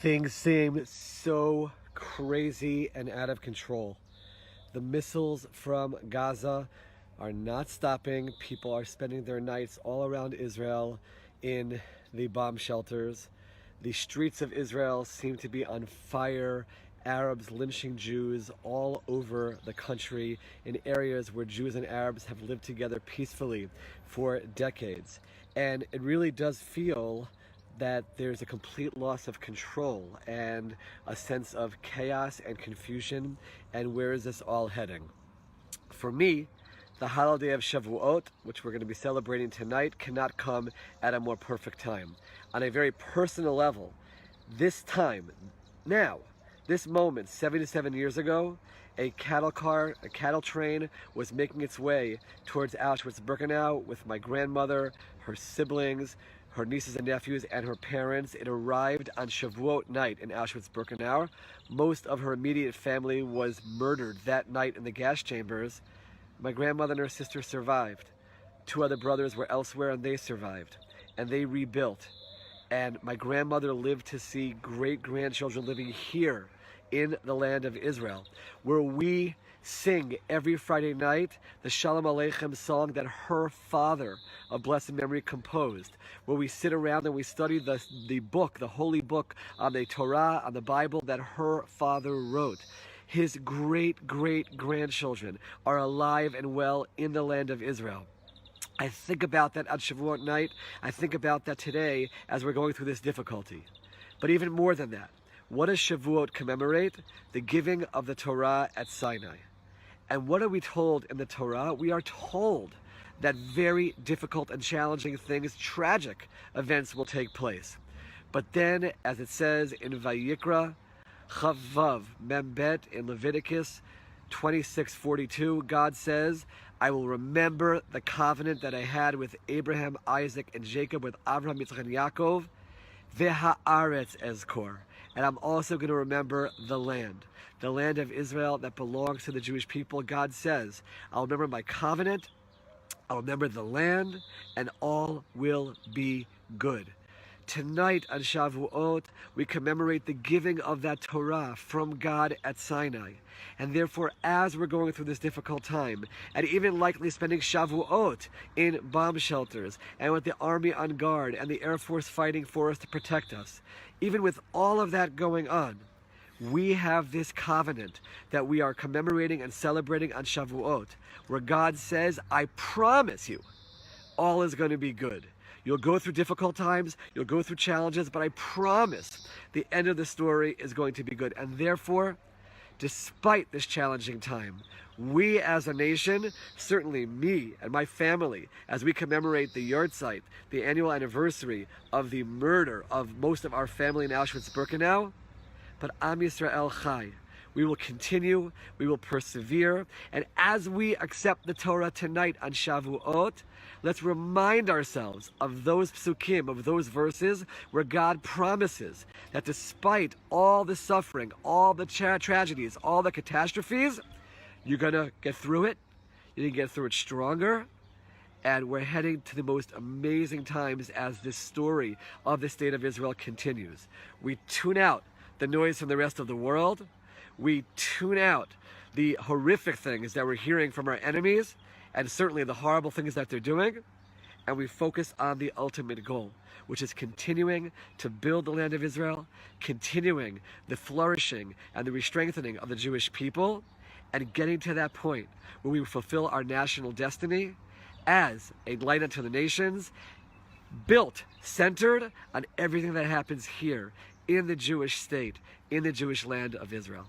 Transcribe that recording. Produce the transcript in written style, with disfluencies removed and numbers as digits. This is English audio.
Things seem so crazy and out of control. The missiles from Gaza are not stopping. People are spending their nights all around Israel in the bomb shelters. The streets of Israel seem to be on fire. Arabs lynching Jews all over the country in areas where Jews and Arabs have lived together peacefully for decades. And it really does feel that there's a complete loss of control and a sense of chaos and confusion, and where is this all heading? For me, the holiday of Shavuot, which we're going to be celebrating tonight, cannot come at a more perfect time. On a very personal level, this time, now, this moment, 77 years ago, a cattle train was making its way towards Auschwitz-Birkenau with my grandmother, her siblings, her nieces and nephews, and her parents. It arrived on Shavuot night in Auschwitz-Birkenau. Most of her immediate family was murdered that night in the gas chambers. My grandmother and her sister survived. Two other brothers were elsewhere and they survived. And they rebuilt. And my grandmother lived to see great-grandchildren living here in the land of Israel, where we sing every Friday night the Shalom Aleichem song that her father of blessed memory composed, where we sit around and we study the book, the holy book on the Torah, on the Bible that her father wrote. His great-great-grandchildren are alive and well in the land of Israel. I think about that on Shavuot night. I think about that today as we're going through this difficulty. But even more than that, what does Shavuot commemorate? The giving of the Torah at Sinai. And what are we told in the Torah? We are told that very difficult and challenging things, tragic events will take place. But then, as it says in Vayikra, Chavav, Membet, in Leviticus 26:42, God says, I will remember the covenant that I had with Abraham, Isaac, and Jacob, with Avraham, Yitzchak, and Yaakov, V'ha'aretz ezkor. And I'm also going to remember the land of Israel that belongs to the Jewish people. God says, I'll remember my covenant, I'll remember the land, and all will be good. Tonight on Shavuot, we commemorate the giving of that Torah from God at Sinai. And therefore, as we're going through this difficult time, and even likely spending Shavuot in bomb shelters, and with the army on guard, and the Air Force fighting for us to protect us, even with all of that going on, we have this covenant that we are commemorating and celebrating on Shavuot, where God says, I promise you, all is going to be good. You'll go through difficult times, you'll go through challenges, but I promise the end of the story is going to be good. And therefore, despite this challenging time, we as a nation, certainly me and my family, as we commemorate the Yahrzeit, the annual anniversary of the murder of most of our family in Auschwitz-Birkenau, but Am Yisrael Chai. We will continue, we will persevere, and as we accept the Torah tonight on Shavuot, let's remind ourselves of those psukim, of those verses where God promises that despite all the suffering, all the tragedies, all the catastrophes, you're gonna get through it, you're gonna get through it stronger, and we're heading to the most amazing times as this story of the state of Israel continues. We tune out the noise from the rest of the world. We tune out the horrific things that we're hearing from our enemies, and certainly the horrible things that they're doing, and we focus on the ultimate goal, which is continuing to build the land of Israel, continuing the flourishing and the re-strengthening of the Jewish people, and getting to that point where we fulfill our national destiny as a light unto the nations, built, centered on everything that happens here in the Jewish state, in the Jewish land of Israel.